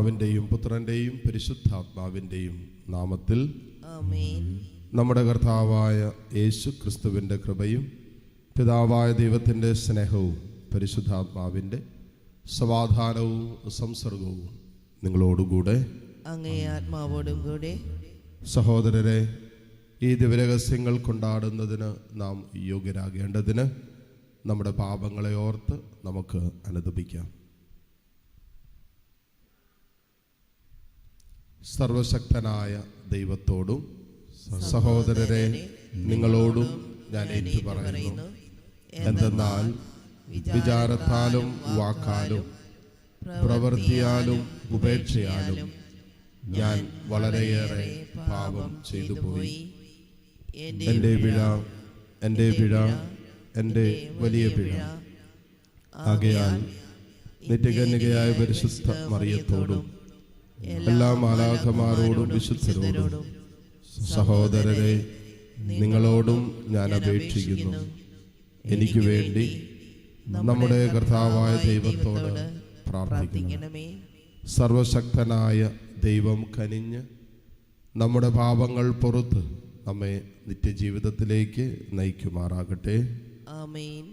പിതാവിൻ്റെയും പുത്രൻ്റെയും പരിശുദ്ധാത്മാവിൻ്റെയും നാമത്തിൽ ആമേൻ. നമ്മുടെ കർത്താവായ യേശു ക്രിസ്തുവിൻ്റെ കൃപയും പിതാവായ ദൈവത്തിൻ്റെ സ്നേഹവും പരിശുദ്ധാത്മാവിൻ്റെ സമാധാനവും സംസർഗവും നിങ്ങളോടുകൂടെ അങ്ങേ ആത്മാവോടും കൂടെ. സഹോദരരെ, ഈ ദിവ്യരഹസ്യങ്ങൾ കൊണ്ടാടുന്നതിന് നാം യോഗ്യരാകേണ്ടതിന് നമ്മുടെ പാപങ്ങളെ ഓർത്ത് നമുക്ക് അനുതപിക്കാം. സർവശക്തനായ ദൈവത്തോടും സഹോദരരെ നിങ്ങളോടും ഞാൻ ഏറ്റുപറയുന്നു. എന്തെന്നാൽ വിചാരത്താലും വാക്കാലും പ്രവൃത്തിയാലും ഉപേക്ഷയാലും ഞാൻ വളരെയേറെ പാപം ചെയ്തു പോയി. എൻ്റെ പിഴ, എൻ്റെ പിഴ, എൻ്റെ വലിയ പിഴ. ആകയാൽ നിത്യകന്യകയായ പരിശുദ്ധ മറിയത്തോടും എല്ലാ മാലാഖമാരോടും വിശുദ്ധരോടും സഹോദരരെ നിങ്ങളോടും ഞാൻ അപേക്ഷിക്കുന്നു, എനിക്ക് വേണ്ടി നമ്മുടെ കർത്താവായ ദൈവത്തോട് പ്രാർത്ഥിക്കണമേ. സർവശക്തനായ ദൈവം കനിഞ്ഞ് നമ്മുടെ പാപങ്ങൾ പുറത്ത് നമ്മെ നിത്യജീവിതത്തിലേക്ക് നയിക്കുമാറാകട്ടെ. ആമേൻ.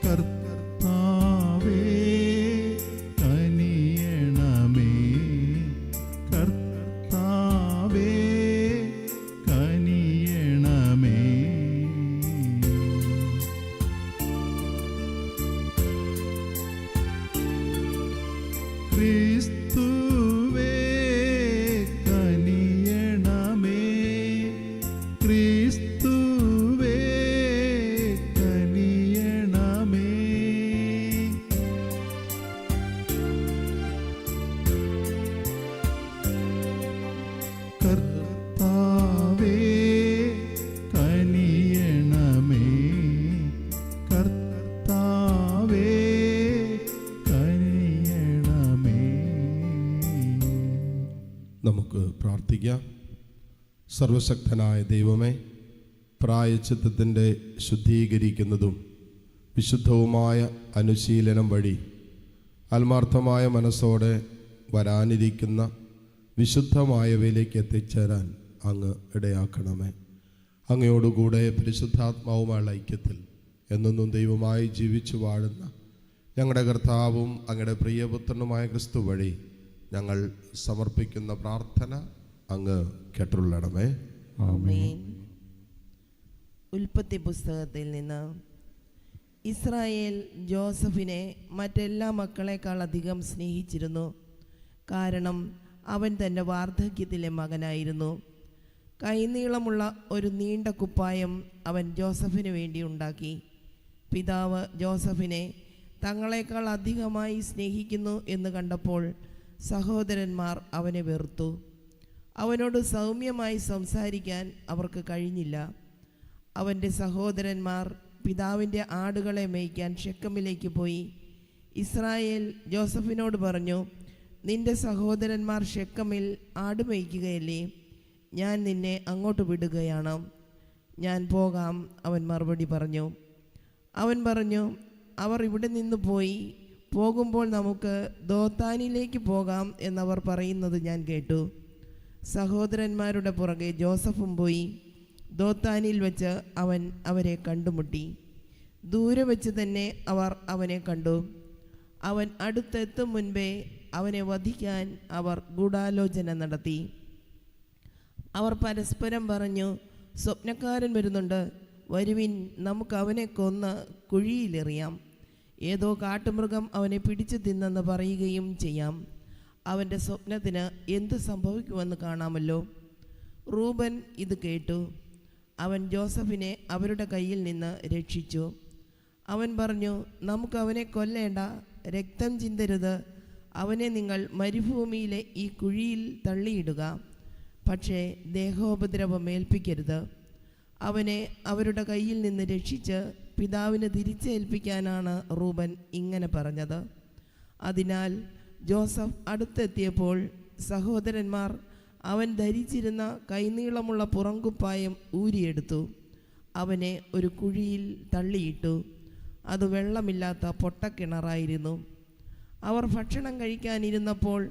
കർത്താവേ കനിയണമേ, കർത്താവേ കനിയണമേ. ക്രിസ്തുവേ കനിയണമേ, ക്രിസ്തുവേ കനിയണമേ. കർത്താവേ കനിയണമേ, കർത്താവേ കനിയണമേ. നമുക്ക് പ്രാർത്ഥിക്കാം. സർവശക്തനായ ദൈവമേ, പ്രായശ്ചിത്തത്തിൻ്റെ ശുദ്ധീകരിക്കുന്നതും വിശുദ്ധവുമായ അനുശീലനം വഴി ആത്മാർത്ഥമായ മനസ്സോടെ വരാനിരിക്കുന്ന വിശുദ്ധമായവയിലേക്ക് എത്തിച്ചേരാൻ അങ്ങ് ഇടയാക്കണമേ. അങ്ങയോടുകൂടെ പരിശുദ്ധാത്മാവുമായുള്ള ഐക്യത്തിൽ എന്നെന്നും ദൈവമായി ജീവിച്ചു വാഴുന്ന ഞങ്ങളുടെ കർത്താവും അങ്ങയുടെ പ്രിയപുത്രനുമായ ക്രിസ്തു വഴി ഞങ്ങൾ സമർപ്പിക്കുന്ന പ്രാർത്ഥന അങ്ങ് കേട്ടുള്ളണമേ. ആമേൻ. ഉൽപ്പത്തി പുസ്തകത്തിൽ നിന്ന്. ഇസ്രായേൽ ജോസഫിനെ മറ്റെല്ലാ മക്കളെക്കാൾ അധികം സ്നേഹിച്ചിരുന്നു, കാരണം അവൻ തൻ്റെ വാർദ്ധക്യത്തിലെ മകനായിരുന്നു. കൈനീളമുള്ള ഒരു നീണ്ട കുപ്പായം അവൻ ജോസഫിന് വേണ്ടി ഉണ്ടാക്കി. പിതാവ് ജോസഫിനെ തങ്ങളെക്കാൾ അധികമായി സ്നേഹിക്കുന്നു എന്ന് കണ്ടപ്പോൾ സഹോദരന്മാർ അവനെ വെറുത്തു. അവനോട് സൗമ്യമായി സംസാരിക്കാൻ അവർക്ക് കഴിഞ്ഞില്ല. അവൻ്റെ സഹോദരന്മാർ പിതാവിൻ്റെ ആടുകളെ മേയ്ക്കാൻ ഷെക്കമിലേക്ക് പോയി. ഇസ്രായേൽ ജോസഫിനോട് പറഞ്ഞു, നിന്റെ സഹോദരന്മാർ ഷെക്കമിൽ ആട് മേയ്ക്കുകയല്ലേ? ഞാൻ നിന്നെ അങ്ങോട്ട് വിടുകയാണ്. ഞാൻ പോകാം, അവൻ മറുപടി പറഞ്ഞു. അവൻ പറഞ്ഞു, അവർ ഇവിടെ നിന്ന് പോയി, പോകുമ്പോൾ നമുക്ക് ദോത്താനിലേക്ക് പോകാം എന്നവർ പറയുന്നത് ഞാൻ കേട്ടു. സഹോദരന്മാരുടെ പുറകെ ജോസഫും പോയി. ദോത്താനിൽ വെച്ച് അവൻ അവരെ കണ്ടുമുട്ടി. ദൂരെ വെച്ച് തന്നെ അവർ അവനെ കണ്ടു. അവൻ അടുത്തെത്തും മുൻപേ അവനെ വധിക്കാൻ അവർ ഗൂഢാലോചന നടത്തി. അവർ പരസ്പരം പറഞ്ഞു, സ്വപ്നക്കാരൻ വരുന്നുണ്ട്, വരുവിൻ, നമുക്ക് അവനെ കൊന്ന് കുഴിയിലെറിയാം. ഏതോ കാട്ടുമൃഗം അവനെ പിടിച്ചു തിന്നെന്ന് പറയുകയും ചെയ്യാം. അവൻ്റെ സ്വപ്നത്തിന് എന്ത് സംഭവിക്കുമെന്ന് കാണാമല്ലോ. റൂബൻ ഇത് കേട്ടു. അവൻ ജോസഫിനെ അവരുടെ കയ്യിൽ നിന്ന് രക്ഷിച്ചു. അവൻ പറഞ്ഞു, നമുക്ക് അവനെ കൊല്ലേണ്ട, രക്തം ചിന്തരുത്. അവനെ നിങ്ങൾ മരുഭൂമിയിലെ ഈ കുഴിയിൽ തള്ളിയിടുക, പക്ഷേ ദേഹോപദ്രവം ഏൽപ്പിക്കരുത്. അവനെ അവരുടെ കയ്യിൽ നിന്ന് രക്ഷിച്ച് പിതാവിന് തിരിച്ചേൽപ്പിക്കാനാണ് റൂബൻ ഇങ്ങനെ പറഞ്ഞത്. അതിനാൽ ജോസഫ് അടുത്തെത്തിയപ്പോൾ സഹോദരന്മാർ അവൻ ധരിച്ചിരുന്ന കൈനീളമുള്ള പുറങ്കുപ്പായം ഊരിയെടുത്തു. അവനെ ഒരു കുഴിയിൽ തള്ളിയിട്ടു. അത് വെള്ളമില്ലാത്ത പൊട്ടക്കിണറായിരുന്നു. അവർ ഭക്ഷണം കഴിക്കാനിരുന്നപ്പോൾ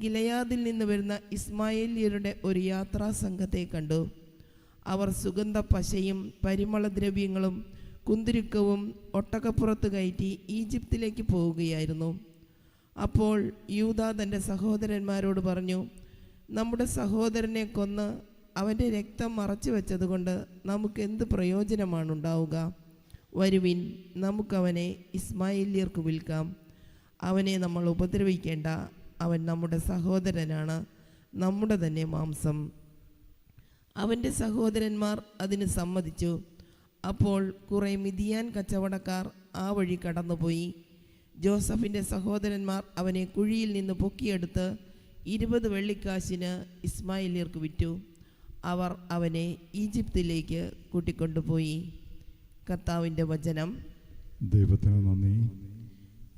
ഗിലെയാദിൽ നിന്ന് വരുന്ന ഇസ്മായേല്യരുടെ ഒരു യാത്രാസംഘത്തെ കണ്ടു. അവർ സുഗന്ധ പശയും പരിമളദ്രവ്യങ്ങളും കുന്തിരുക്കവും ഒട്ടകപ്പുറത്ത് കയറ്റി ഈജിപ്തിലേക്ക് പോവുകയായിരുന്നു. അപ്പോൾ യൂദാ തൻ്റെ സഹോദരന്മാരോട് പറഞ്ഞു, നമ്മുടെ സഹോദരനെ കൊന്ന് അവൻ്റെ രക്തം മറച്ചു വെച്ചതുകൊണ്ട് നമുക്ക് എന്ത് പ്രയോജനമാണുണ്ടാവുക? വരുവിൻ, നമുക്കവനെ ഇസ്മായേല്യർക്ക് വിൽക്കാം. അവനെ നമ്മൾ ഉപദ്രവിക്കേണ്ട. അവൻ നമ്മുടെ സഹോദരനാണ്, നമ്മുടെ തന്നെ മാംസം. അവൻ്റെ സഹോദരന്മാർ അതിന് സമ്മതിച്ചു. അപ്പോൾ കുറേ മിദിയാൻ കച്ചവടക്കാർ ആ വഴി കടന്നുപോയി. ജോസഫിൻ്റെ സഹോദരന്മാർ അവനെ കുഴിയിൽ നിന്ന് പൊക്കിയെടുത്ത് 20 വെള്ളിക്കാശിന് ഇസ്മായേല്യർക്ക് വിറ്റു. അവർ അവനെ ഈജിപ്തിലേക്ക് കൂട്ടിക്കൊണ്ടുപോയി. കർത്താവിൻ്റെ വചനം. ദൈവത്തിന് നന്ദി.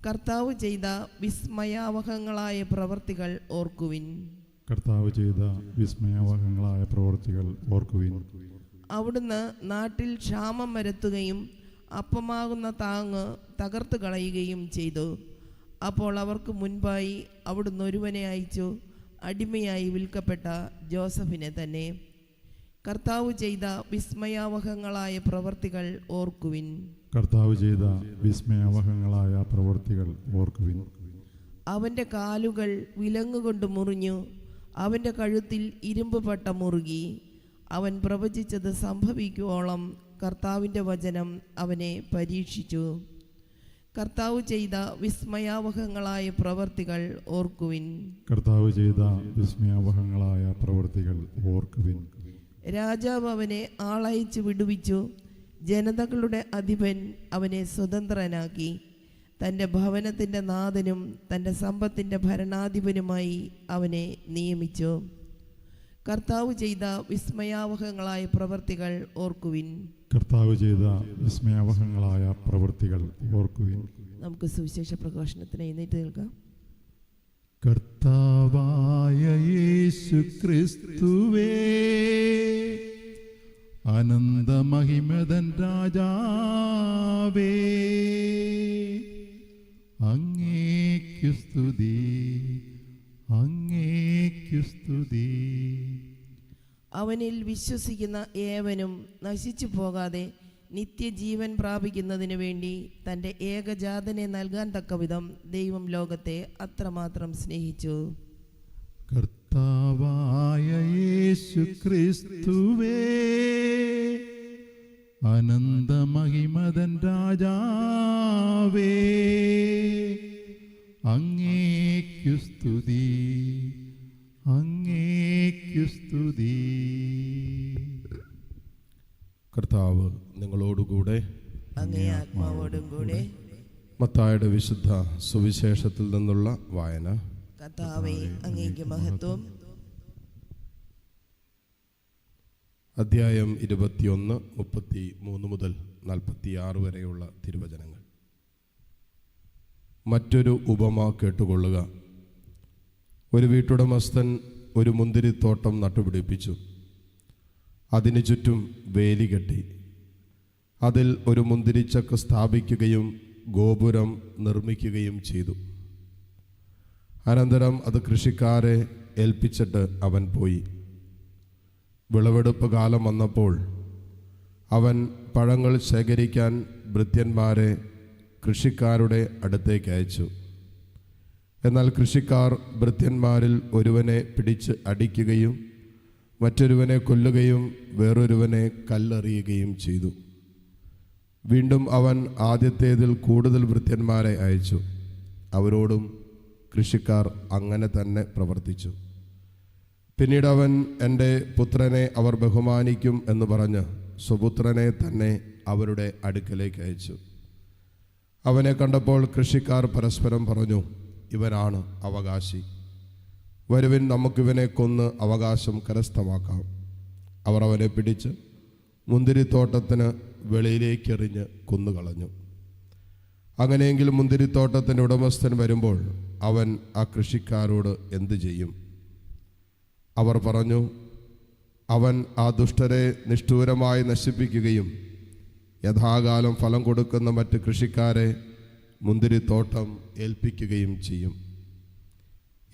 കർത്താവ് ചെയ്ത വിസ്മയാവഹങ്ങളായ പ്രവർത്തികൾ ഓർക്കുവിൻ. കർത്താവ് ചെയ്ത വിസ്മയാവഹങ്ങളായ പ്രവർത്തികൾ ഓർക്കുവിൻ. അവിടുന്ന് നാട്ടിൽ ക്ഷാമം വരുത്തുകയും അപ്പമാകുന്ന താങ്ങ് തകർത്ത് കളയുകയും ചെയ്തു. അപ്പോൾ അവർക്ക് മുൻപായി അവിടുന്ന് ഒരുവനെ അയച്ചു, അടിമയായി വിൽക്കപ്പെട്ട ജോസഫിനെ തന്നെ. കർത്താവ് ചെയ്ത വിസ്മയാവഹങ്ങളായ പ്രവർത്തികൾ ഓർക്കുവിൻ. കർത്താവ് ചെയ്ത വിസ്മയാവഹങ്ങളായ പ്രവർത്തികൾ ഓർക്കുവിൻ. അവൻ്റെ കാലുകൾ വിലങ്ങുകൊണ്ട് മുറിഞ്ഞു, അവൻ്റെ കഴുത്തിൽ ഇരുമ്പ് പട്ട മുറുകി. അവൻ പ്രവചിച്ചത് സംഭവിക്കുവോളം കർത്താവിൻ്റെ വചനം അവനെ പരീക്ഷിച്ചു. കർത്താവ് ചെയ്ത വിസ്മയാവഹങ്ങളായ പ്രവർത്തികൾ ഓർക്കുവിൻ. കർത്താവ് ചെയ്ത വിസ്മയാവഹങ്ങളായ പ്രവർത്തികൾ ഓർക്കുവിൻ. രാജാവ് അവനെ ആളയച്ച് വിടുവിച്ചു. ജനതകളുടെ അധിപൻ അവനെ സ്വതന്ത്രനാക്കി. തൻ്റെ ഭവനത്തിൻ്റെ നാഥനും തൻ്റെ സമ്പത്തിൻ്റെ ഭരണാധിപനുമായി അവനെ നിയമിച്ചു. കർത്താവ് ചെയ്ത വിസ്മയാവഹങ്ങളായ പ്രവർത്തികൾ ഓർക്കുവിൻ. കർത്താവ് ചെയ്ത വിസ്മയാവഹങ്ങളായ പ്രവർത്തികൾ ഓർക്കുവിൻ. നമുക്ക് സുവിശേഷ പ്രഘോഷണത്തിന് എഴുന്നേറ്റ് നിൽക്കാം. കർത്താവായ യേശു ക്രിസ്തുവേ, അനന്തമഹിമതൻ രാജാവേ, അങ്ങേക്കു സ്തുതി, അങ്ങേക്കു സ്തുതി. അവനിൽ വിശ്വസിക്കുന്ന ഏവനും നശിച്ചു പോകാതെ നിത്യജീവൻ പ്രാപിക്കുന്നതിനു വേണ്ടി തൻ്റെ ഏകജാതനെ നൽകാൻ തക്കവിധം ദൈവം ലോകത്തെ അത്രമാത്രം സ്നേഹിച്ചു. കർത്താവായ യേശു ക്രിസ്തുവേ, അനന്തമഹിമതൻ രാജാവേ, അങ്ങേക്കു സ്തുതി, അങ്ങേക്കു സ്തുതി. കർത്താവ് നിങ്ങളോടുകൂടെ, അങ്ങേ ആത്മാവോടും കൂടെ. മത്തായിയുടെ വിശുദ്ധ സുവിശേഷത്തിൽ നിന്നുള്ള വായന. കർത്താവേ, അങ്ങേക്ക് മഹത്വം. അധ്യായം 21, 33 മുതൽ 46 വരെയുള്ള തിരുവചനങ്ങൾ. മറ്റൊരു ഉപമ കേട്ടുകൊള്ളുക. ഒരു വീട്ടുടമസ്ഥൻ ഒരു മുന്തിരിത്തോട്ടം നട്ടുപിടിപ്പിച്ചു. അതിനു ചുറ്റും വേലി കെട്ടി. അതിൽ ഒരു മുന്തിരിച്ചക്ക് സ്ഥാപിക്കുകയും ഗോപുരം നിർമ്മിക്കുകയും ചെയ്തു. അനന്തരം അത് കൃഷിക്കാരെ ഏൽപ്പിച്ചിട്ട് അവൻ പോയി. വിളവെടുപ്പ് കാലം വന്നപ്പോൾ അവൻ പഴങ്ങൾ ശേഖരിക്കാൻ ഭൃത്യന്മാരെ കൃഷിക്കാരുടെ അടുത്തേക്ക് അയച്ചു. എന്നാൽ കൃഷിക്കാർ ഭൃത്യന്മാരിൽ ഒരുവനെ പിടിച്ച് അടിക്കുകയും മറ്റൊരുവനെ കൊല്ലുകയും വേറൊരുവനെ കല്ലെറിയുകയും ചെയ്തു. വീണ്ടും അവൻ ആദ്യത്തേതിൽ കൂടുതൽ ഭൃത്യന്മാരെ അയച്ചു. അവരോടും കൃഷിക്കാർ അങ്ങനെ തന്നെ പ്രവർത്തിച്ചു. പിന്നീട് അവൻ, എൻ്റെ പുത്രനെ അവർ ബഹുമാനിക്കും എന്ന് പറഞ്ഞ് സ്വപുത്രനെ തന്നെ അവരുടെ അടുക്കലേക്ക് അയച്ചു. അവനെ കണ്ടപ്പോൾ കൃഷിക്കാർ പരസ്പരം പറഞ്ഞു, ഇവനാണ് അവകാശി. വരുവിൻ, നമുക്കിവനെ കൊന്ന് അവകാശം കരസ്ഥമാക്കാം. അവർ അവനെ പിടിച്ച് മുന്തിരിത്തോട്ടത്തിന് വെളിയിലേക്കെറിഞ്ഞ് കൊന്നുകളഞ്ഞു. അങ്ങനെയെങ്കിൽ മുന്തിരിത്തോട്ടത്തിൻ്റെ ഉടമസ്ഥൻ വരുമ്പോൾ അവൻ ആ കൃഷിക്കാരോട് എന്തു ചെയ്യും? അവർ പറഞ്ഞു, അവൻ ആ ദുഷ്ടരെ നിഷ്ഠൂരമായി നശിപ്പിക്കുകയും യഥാകാലം ഫലം കൊടുക്കുന്ന മറ്റ് കൃഷിക്കാരെ മുന്തിരിത്തോട്ടം ഏൽപ്പിക്കുകയും ചെയ്യും.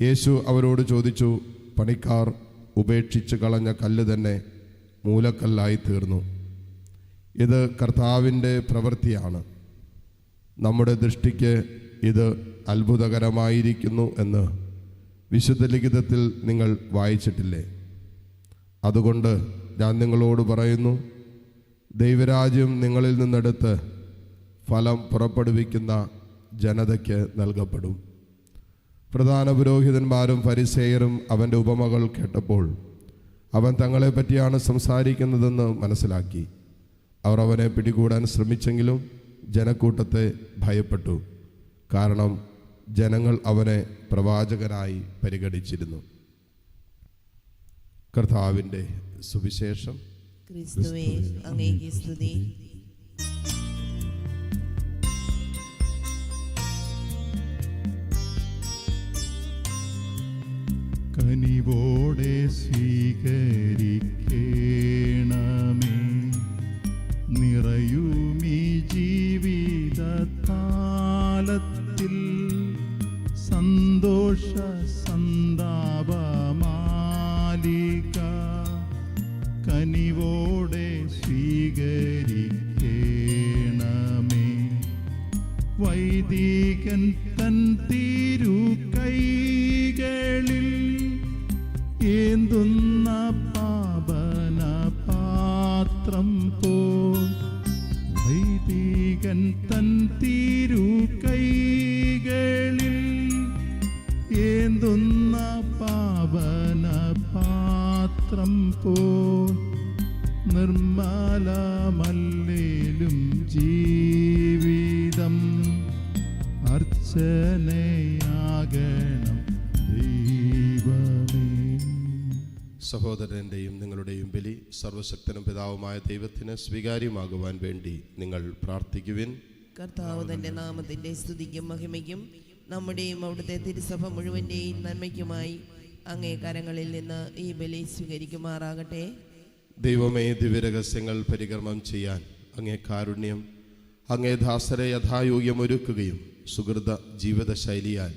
യേശു അവരോട് ചോദിച്ചു, പണിക്കാർ ഉപേക്ഷിച്ച് കളഞ്ഞ കല്ല് തന്നെ മൂലക്കല്ലായി തീർന്നു. ഇത് കർത്താവിൻ്റെ പ്രവൃത്തിയാണ്. നമ്മുടെ ദൃഷ്ടിക്ക് ഇത് അത്ഭുതകരമായിരിക്കുന്നു എന്ന് വിശുദ്ധ ലിഖിതത്തിൽ നിങ്ങൾ വായിച്ചിട്ടില്ലേ? അതുകൊണ്ട് ഞാൻ നിങ്ങളോട് പറയുന്നു, ദൈവരാജ്യം നിങ്ങളിൽ നിന്നെടുത്ത് ഫലം പുറപ്പെടുവിക്കുന്ന ജനതയ്ക്ക് നൽകപ്പെടും. പ്രധാന പുരോഹിതന്മാരും ഫരിസേയരും അവൻ്റെ ഉപമകൾ കേട്ടപ്പോൾ അവൻ തങ്ങളെ പറ്റിയാണ് സംസാരിക്കുന്നതെന്ന് മനസ്സിലാക്കി. അവർ അവനെ പിടികൂടാൻ ശ്രമിച്ചെങ്കിലും ജനക്കൂട്ടത്തെ ഭയപ്പെട്ടു. കാരണം ജനങ്ങൾ അവനെ പ്രവാചകനായി പരിഗണിച്ചിരുന്നു. കർത്താവിൻ്റെ സുവിശേഷം. ക്രിസ്തുവേ, അങ്ങേക്ക് സ്തുതി. കനിവോടെ സ്വീകരിക്കേണമേ നിറയുമീ ജീവിതത്താലത്തിൽ സന്തോഷ സന്താപമാലിക. കനിവോടെ സ്വീകരിക്കേണമേ വൈദികൻ തൻ തിരുകൈകളിൽ ഏന്തുന്ന പാപന പാത്രം പോൽ. വൈദികൻ തൻ തിരുകൈകളിൽ ഏന്തുന്ന പാപന പാത്രം പോൽ. നിർമ്മലമല്ലേലും ജീവിതം അർച്ചനയാകണം ദൈവമേ. സഹോദരൻ്റെയും നിങ്ങളുടെയും ബലി സർവശക്തനും പിതാവുമായ ദൈവത്തിന് സ്വീകാര്യമാകുവാൻ വേണ്ടി നിങ്ങൾ പ്രാർത്ഥിക്കുവിൻ. കർത്താവ് തന്റെ നാമത്തിന്റെ സ്തുതിക്കും മഹിമയ്ക്കും നമ്മുടെയും അവിടുത്തെ തിരുസഭ മുഴുവൻ്റെയും നന്മയ്ക്കുമായി അങ്ങേ കരങ്ങളിൽ നിന്ന് ഈ ബലി സ്വീകരിക്കുമാറാകട്ടെ. ദൈവമേ, ദിവ്യരഹസ്യങ്ങൾ പരികർമ്മം ചെയ്യാൻ അങ്ങേ കാരുണ്യം അങ്ങേ ദാസരെ യഥായോഗ്യം ഒരുക്കുകയും സുഹൃത ജീവിതശൈലിയാൽ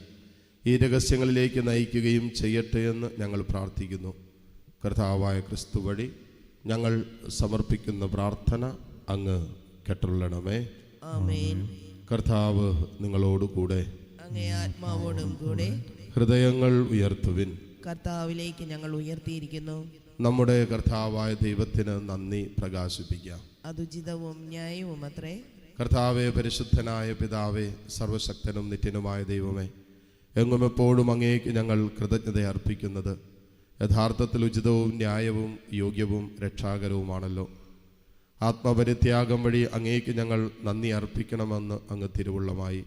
ഈ രഹസ്യങ്ങളിലേക്ക് നയിക്കുകയും ചെയ്യട്ടെ എന്ന് ഞങ്ങൾ പ്രാർത്ഥിക്കുന്നു. കർത്താവായ ക്രിസ്തു വഴി ഞങ്ങൾ സമർപ്പിക്കുന്ന പ്രാർത്ഥന അങ്ങ് കേട്ടുള്ളണമേ. ആമേൻ. കർത്താവ് നിങ്ങളോടുകൂടെ, അങ്ങേ ആത്മാവോടും കൂടെ. ഹൃദയങ്ങൾ ഉയർത്തുവിൻ. കർത്താവിലേക്ക് ഞങ്ങൾ ഉയർത്തിയിരിക്കുന്നു. നമ്മുടെ കർത്താവായ ദൈവത്തിന് നന്ദി പ്രകാശിപ്പിക്കാം. അതുചിതവും ന്യായവും അത്രേ. കർത്താവേ, പരിശുദ്ധനായ പിതാവേ, സർവശക്തനും നിത്യനുമായ ദൈവമേ, എങ്ങും എപ്പോഴും അങ്ങേക്ക് ഞങ്ങൾ കൃതജ്ഞത അർപ്പിക്കുന്നത് യഥാർത്ഥത്തിൽ ഉചിതവും ന്യായവും യോഗ്യവും രക്ഷാകരവുമാണല്ലോ. ആത്മപരിത്യാഗം വഴി അങ്ങേക്ക് ഞങ്ങൾ നന്ദി അർപ്പിക്കണമെന്ന് അങ്ങ് തിരുവുള്ളമായി.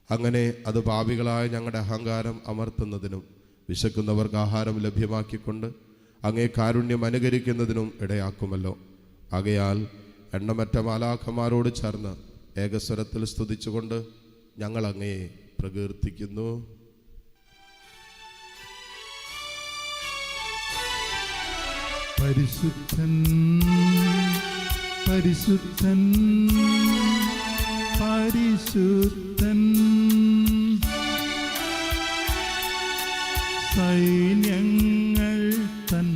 അങ്ങനെ അത് പാപികളായ ഞങ്ങളുടെ അഹങ്കാരം അമർത്തുന്നതിനും വിശക്കുന്നവർക്ക് ആഹാരം ലഭ്യമാക്കിക്കൊണ്ട് അങ്ങേ കാരുണ്യം അനുകരിക്കുന്നതിനും ഇടയാക്കുമല്ലോ. ആകയാൽ എണ്ണമറ്റ മാലാഖമാരോട് ചേർന്ന് ഏകസ്വരത്തിൽ സ്തുതിച്ചുകൊണ്ട് ഞങ്ങൾ അങ്ങയെ പ്രകീർത്തിക്കുന്നു. പരിശുദ്ധൻ പരിശുദ്ധൻ പരിശുദ്ധൻ സൈന്യങ്ങൾ തൻ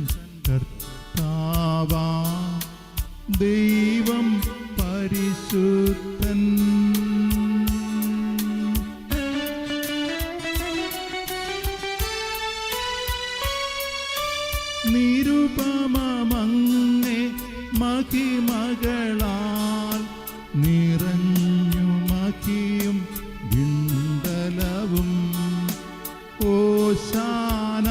കർത്താവാ ദൈവം പരിശുദ്ധൻ. നിരുപമങ്ങേ മഹിമകളാൽ നിറഞ്ഞു മഹിയും വിണ്ടലവും ഓശാന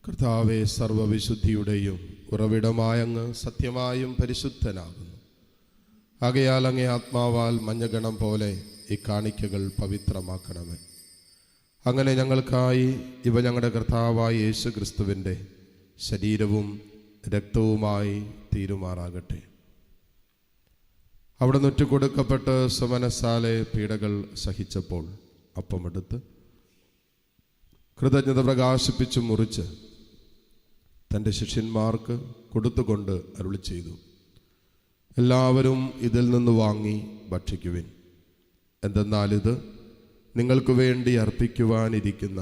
കർത്താവെ, സർവവിശുദ്ധിയുടെയും ഉറവിടമായ അങ്ങ് സത്യമായും പരിശുദ്ധനാകുന്നു. ആകയാൽ അങ്ങേ ആത്മാവാൽ മഞ്ഞഗണം പോലെ ഈ കാണിക്കകൾ പവിത്രമാക്കണമേ. അങ്ങനെ ഞങ്ങൾക്കായി ഇവ ഞങ്ങളുടെ കർത്താവായ യേശു ക്രിസ്തുവിൻ്റെ ശരീരവും രക്തവുമായി തീരുമാറാകട്ടെ. അവിടെ നൊറ്റുകൊടുക്കപ്പെട്ട് സുമനസാലെ പീഡകൾ സഹിച്ചപ്പോൾ അപ്പമെടുത്ത് കൃതജ്ഞത പ്രകാശിപ്പിച്ചു മുറിച്ച് തൻ്റെ ശിഷ്യന്മാർക്ക് കൊടുത്തുകൊണ്ട് അരുളി ചെയ്തു, എല്ലാവരും ഇതിൽ നിന്ന് വാങ്ങി ഭക്ഷിക്കുവിൻ. എന്തെന്നാൽ ഇത് നിങ്ങൾക്ക് വേണ്ടി അർപ്പിക്കുവാനിരിക്കുന്ന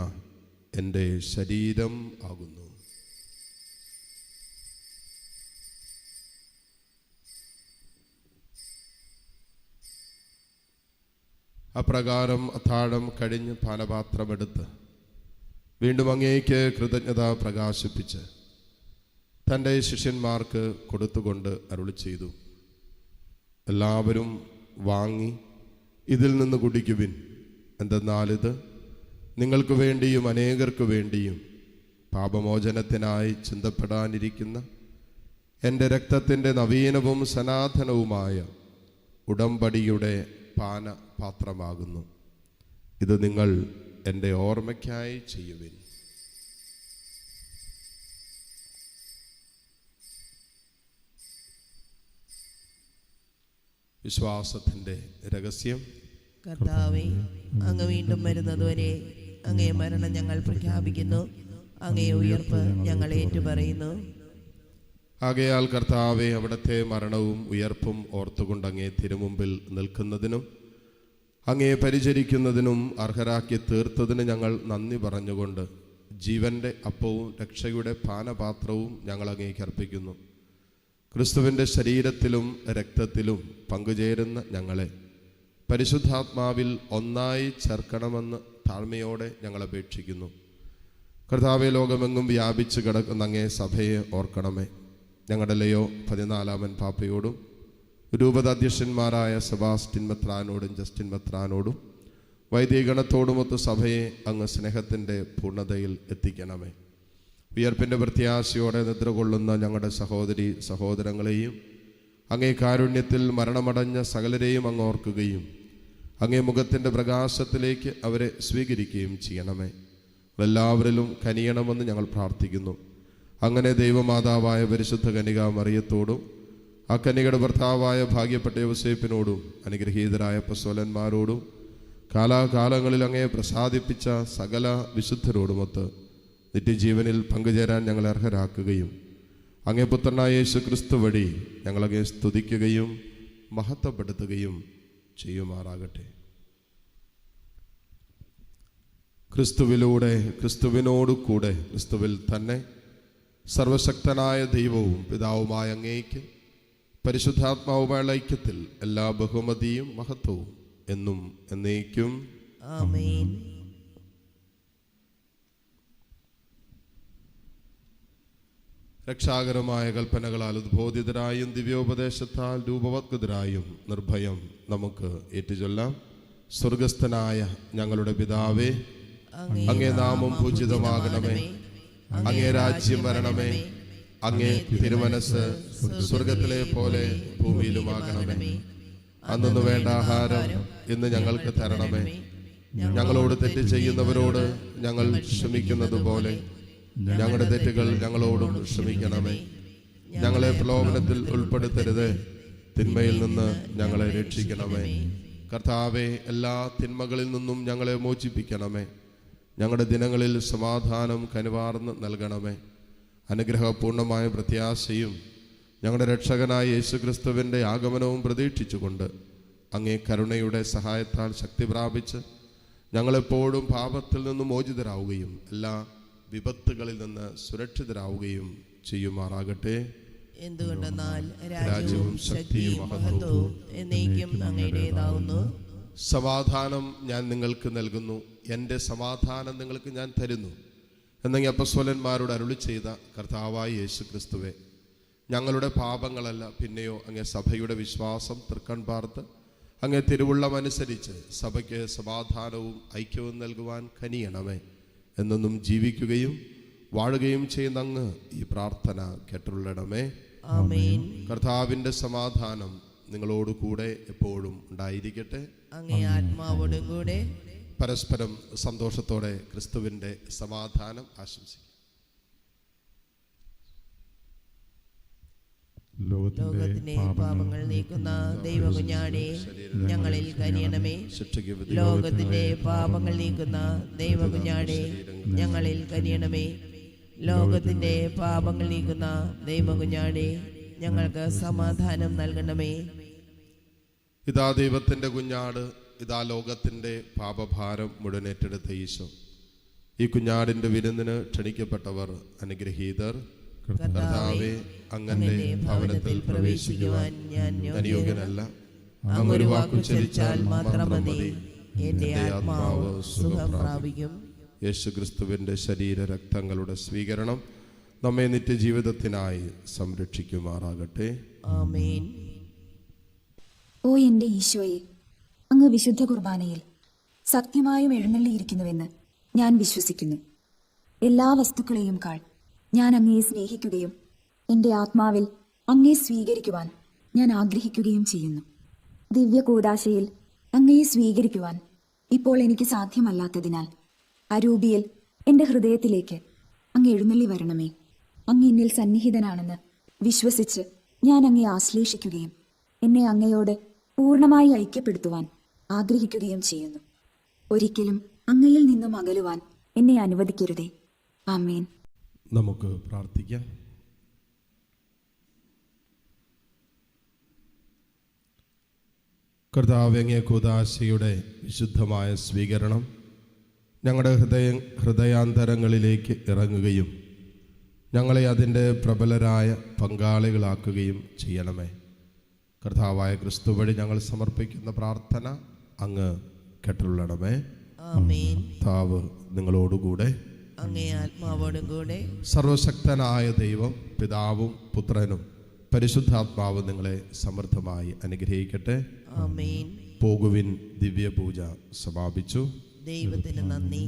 എൻ്റെ ശരീരം ആകുന്നു. അപ്രകാരം അത്താഴം കഴിഞ്ഞ് പാനപാത്രമെടുത്ത് വീണ്ടും അങ്ങേക്ക് കൃതജ്ഞത പ്രകാശിപ്പിച്ച് തൻ്റെ ശിഷ്യന്മാർക്ക് കൊടുത്തുകൊണ്ട് അരുളി ചെയ്തു, എല്ലാവരും വാങ്ങി ഇതിൽ നിന്ന് കുടിക്കുവിൻ. എന്തെന്നാൽ ഇത് നിങ്ങൾക്ക് വേണ്ടിയും അനേകർക്ക് വേണ്ടിയും പാപമോചനത്തിനായി ചിന്തപ്പെടാനിരിക്കുന്ന എൻ്റെ രക്തത്തിൻ്റെ നവീനവും സനാതനവുമായ ഉടമ്പടിയുടെ പാനപാത്രമാകുന്നു. ഇത് നിങ്ങൾ എൻ്റെ ഓർമ്മയ്ക്കായി ചെയ്യുവിൻ. വിശ്വാസത്തിൻ്റെ രഹസ്യം. കർത്താവേ, അങ്ങ് വീണ്ടും വരുന്നതുവരെ അങ്ങേ മരണം ഞങ്ങൾ പ്രഖ്യാപിക്കുന്നു, അങ്ങേ ഉയർപ്പ് ഞങ്ങൾ ഏറ്റുപറയുന്നു. ആകയാൽ കർത്താവെ, അവിടുത്തെ മരണവും ഉയർപ്പും ഓർത്തുകൊണ്ട് അങ്ങേ തിരുമുമ്പിൽ നിൽക്കുന്നതിനും അങ്ങേ പരിചരിക്കുന്നതിനും അർഹരാക്കി തീർത്തതിന് ഞങ്ങൾ നന്ദി പറഞ്ഞുകൊണ്ട് ജീവൻ്റെ അപ്പവും രക്ഷയുടെ പാനപാത്രവും ഞങ്ങൾ അങ്ങേക്ക് അർപ്പിക്കുന്നു. ക്രിസ്തുവിൻ്റെ ശരീരത്തിലും രക്തത്തിലും പങ്കുചേരുന്ന ഞങ്ങളെ പരിശുദ്ധാത്മാവിൽ ഒന്നായി ചേർക്കണമെന്ന് താഴ്മയോടെ ഞങ്ങൾ അപേക്ഷിക്കുന്നു. കർത്താവെ, ലോകമെങ്ങും വ്യാപിച്ചു കിടക്കുന്ന അങ്ങേ സഭയെ ഓർക്കണമേ. ഞങ്ങളുടെ ലയോ 14 പാപ്പയോടും രൂപതാധ്യക്ഷന്മാരായ സെബാസ്റ്റ്യൻ മെത്രാനോടും ജസ്റ്റിൻ മെത്രാനോടും വൈദികഗണത്തോടുമൊത്ത് സഭയെ അങ്ങ് സ്നേഹത്തിൻ്റെ പൂർണ്ണതയിൽ എത്തിക്കണമേ. ഉയർപ്പിൻ്റെ പ്രത്യാശയോടെ നിദ്ര കൊള്ളുന്ന ഞങ്ങളുടെ സഹോദരി സഹോദരങ്ങളെയും അങ്ങേ കാരുണ്യത്തിൽ മരണമടഞ്ഞ സകലരെയും അങ്ങ് ഓർക്കുകയും അങ്ങേ മുഖത്തിൻ്റെ പ്രകാശത്തിലേക്ക് അവരെ സ്വീകരിക്കുകയും ചെയ്യണമേ. എല്ലാവരിലും കനിയണമെന്ന് ഞങ്ങൾ പ്രാർത്ഥിക്കുന്നു. അങ്ങനെ ദൈവമാതാവായ പരിശുദ്ധ കന്യകാ മറിയത്തോടും ആ കന്യകയുടെ ഭർത്താവായ ഭാഗ്യപ്പെട്ട യോസേപ്പിനോടും അനുഗ്രഹീതരായ അപ്പോസ്തലന്മാരോടും കാലാകാലങ്ങളിൽ അങ്ങയെ പ്രസാദിപ്പിച്ച സകല വിശുദ്ധരോടുമൊത്ത് നിത്യജീവനിൽ പങ്കുചേരാൻ ഞങ്ങളെ അർഹരാക്കുകയും അങ്ങേ പുത്രനായ യേശു ക്രിസ്തു വഴി ഞങ്ങളങ്ങയെ സ്തുതിക്കുകയും മഹത്വപ്പെടുത്തുകയും ചെയ്യുമാറാകട്ടെ. ക്രിസ്തുവിലൂടെ, ക്രിസ്തുവിനോടു കൂടെ, ക്രിസ്തുവിൽ തന്നെ സർവശക്തനായ ദൈവവും പിതാവുമായ അങ്ങേക്ക് പരിശുദ്ധാത്മാവുമായുള്ള ഐക്യത്തിൽ എല്ലാ ബഹുമതിയും മഹത്വവും എന്നും എന്നേക്കും ആമേൻ. രക്ഷാകരമായ കൽപ്പനകളാൽ ഉദ്ബോധിതരായും ദിവ്യോപദേശത്താൽ രൂപവത്കൃതരായും നിർഭയം നമുക്ക് ഏറ്റുചൊല്ലാം. സ്വർഗസ്ഥനായ ഞങ്ങളുടെ പിതാവേ, അങ്ങേ നാമം പൂജിതമാകണമേ. അങ്ങേ രാജ്യം വരണമേ. അങ്ങേ തിരുമനസ് സ്വർഗത്തിലെ പോലെ ഭൂമിയിലുമാകണമേ. അന്നു വേണ്ട ആഹാരം ഇന്ന് ഞങ്ങൾക്ക് തരണമേ. ഞങ്ങളോട് തെറ്റ് ചെയ്യുന്നവരോട് ഞങ്ങൾ ക്ഷമിക്കുന്നത് പോലെ ഞങ്ങളുടെ തെറ്റുകൾ ഞങ്ങളോടും ക്ഷമിക്കണമേ. ഞങ്ങളെ പ്രലോഭനത്തിൽ ഉൾപ്പെടുത്തരുത്, തിന്മയിൽ നിന്ന് ഞങ്ങളെ രക്ഷിക്കണമേ. കർത്താവെ, എല്ലാ തിന്മകളിൽ നിന്നും ഞങ്ങളെ മോചിപ്പിക്കണമേ. ഞങ്ങളുടെ ദിനങ്ങളിൽ സമാധാനം കനിവാർന്ന് നൽകണമേ. അനുഗ്രഹപൂർണമായ പ്രത്യാശയും ഞങ്ങളുടെ രക്ഷകനായ യേശുക്രിസ്തുവിൻ്റെ ആഗമനവും പ്രതീക്ഷിച്ചുകൊണ്ട് അങ്ങേ കരുണയുടെ സഹായത്താൽ ശക്തി പ്രാപിച്ച് ഞങ്ങളെപ്പോഴും പാപത്തിൽ നിന്ന് മോചിതരാവുകയും എല്ലാ വിപത്തുകളിൽ നിന്ന് സുരക്ഷിതരാവുകയും ചെയ്യുമാറാകട്ടെ. എന്തുകൊണ്ടെന്നാൽ രാജ്യവും ശക്തിയും മഹത്വവും എന്നേക്കും അങ്ങയുടേതാവുന്നു. സമാധാനം ഞാൻ നിങ്ങൾക്ക് നൽകുന്നു, എൻ്റെ സമാധാനം നിങ്ങൾക്ക് ഞാൻ തരുന്നു എന്നെങ്കിൽ അപ്പോസ്തലന്മാരോട് അരുളി ചെയ്ത കർത്താവായ യേശു ക്രിസ്തുവേ, ഞങ്ങളുടെ പാപങ്ങളല്ല പിന്നെയോ അങ്ങേ സഭയുടെ വിശ്വാസം തൃക്കൺ പാർത്ത് അങ്ങേ തിരുവുള്ളമനുസരിച്ച് സഭയ്ക്ക് സമാധാനവും ഐക്യവും നൽകുവാൻ കനിയണമേ. എന്നൊന്നും ജീവിക്കുകയും വാഴുകയും ചെയ്യുന്ന അങ്ങ് ഈ പ്രാർത്ഥന കേട്ടുള്ളണമേ. ആമേൻ. കർത്താവിൻ്റെ സമാധാനം നിങ്ങളോട് കൂടെ എപ്പോഴും ഉണ്ടായിരിക്കട്ടെ. അങ്ങേ ആത്മാവോടും കൂടെ. പരസ്പരം സന്തോഷത്തോടെ ക്രിസ്തുവിൻ്റെ സമാധാനം ആശംസിക്കും. ലോകത്തിന്റെ പാപങ്ങൾ നീക്കുന്ന ദൈവകുഞ്ഞാടേ, ഞങ്ങളിൽ കനിയണമേ. ലോകത്തിന്റെ പാപങ്ങൾ നീക്കുന്ന ദൈവകുഞ്ഞാടേ, ഞങ്ങളിൽ കനിയണമേ. ലോകത്തിന്റെ പാപങ്ങൾ നീക്കുന്ന ദൈവകുഞ്ഞാടേ, ഞങ്ങൾക്ക് സമാധാനം നൽകണമേ. ഇതാ ദൈവത്തിൻ്റെ കുഞ്ഞാട്, ഇതാ ലോകത്തിൻ്റെ പാപഭാരം മുഴുവൻ ഏറ്റെടുത്ത ഈശോ. ഈ കുഞ്ഞാടിൻ്റെ വിരുന്നിന് ക്ഷണിക്കപ്പെട്ടവർ അനുഗ്രഹീതർ. കർത്താവേ, അങ്ങന്റെ ഭവനത്തിൽ പ്രവേശിക്കുവാൻ ഞാൻ യോഗ്യനല്ല. അങ്ങൊരു വാക്കു ചരിച്ചാൽ മാത്രം മതി, എന്റെ ആത്മാവ് സുഖം പ്രാപിക്കും. യേശുക്രിസ്തുവിൻ്റെ ശരീരരക്തങ്ങളുടെ സ്വീകരണം നമ്മെ നിത്യജീവിതത്തിനായി സംരക്ഷിക്കുമാറാകട്ടെ. ആമേൻ. ഓ എൻ്റെ ഈശോയെ, അങ്ങ് വിശുദ്ധ കുർബാനയിൽ സത്യമായും എഴുന്നള്ളിയിരിക്കുന്നുവെന്ന് ഞാൻ വിശ്വസിക്കുന്നു. എല്ലാ വസ്തുക്കളെയും കാൾ ഞാൻ അങ്ങയെ സ്നേഹിക്കുകയും എൻ്റെ ആത്മാവിൽ അങ്ങയെ സ്വീകരിക്കുവാൻ ഞാൻ ആഗ്രഹിക്കുകയും ചെയ്യുന്നു. ദിവ്യ കൂദാശയിൽ അങ്ങയെ സ്വീകരിക്കുവാൻ ഇപ്പോൾ എനിക്ക് സാധ്യമല്ലാത്തതിനാൽ അരൂപിയിൽ എൻ്റെ ഹൃദയത്തിലേക്ക് അങ്ങ് എഴുന്നള്ളി വരണമേ. അങ്ങ് എന്നിൽ സന്നിഹിതനാണെന്ന് വിശ്വസിച്ച് ഞാൻ അങ്ങയെ ആശ്ലേഷിക്കുകയും എന്നെ അങ്ങയോട് പൂർണ്ണമായി ഐക്യപ്പെടുത്തുവാൻ ആഗ്രഹിക്കുകയും ചെയ്യുന്നു. ഒരിക്കലും അങ്ങയിൽ നിന്നും അകലുവാൻ എന്നെ അനുവദിക്കരുതേ. ആമേൻ. നമുക്ക് പ്രാർത്ഥിക്കാം. കർത്താവേ, അങ്ങേ കൂദാശയുടെ വിശുദ്ധമായ സ്വീകരണം ഞങ്ങളുടെ ഹൃദയാന്തരങ്ങളിലേക്ക് ഇറങ്ങുകയും ഞങ്ങളെ അതിൻ്റെ പ്രബലരായ പങ്കാളികളാക്കുകയും ചെയ്യണമേ. കർത്താവായ ക്രിസ്തു വഴി ഞങ്ങൾ സമർപ്പിക്കുന്ന പ്രാർത്ഥന അങ്ങ് കേട്ടുള്ളണമേ. ആമേൻ. കർത്താവ് നിങ്ങളോടുകൂടെ. അങ്ങേ ആത്മാവോടും കൂടെ. സർവശക്തനായ ദൈവം പിതാവും പുത്രനും പരിശുദ്ധാത്മാവും നിങ്ങളെ സമൃദ്ധമായി അനുഗ്രഹിക്കട്ടെ. ആമേൻ. പോകുവിൻ. ദിവ്യപൂജ സമാപിച്ചു. ദൈവത്തിന് നന്ദി.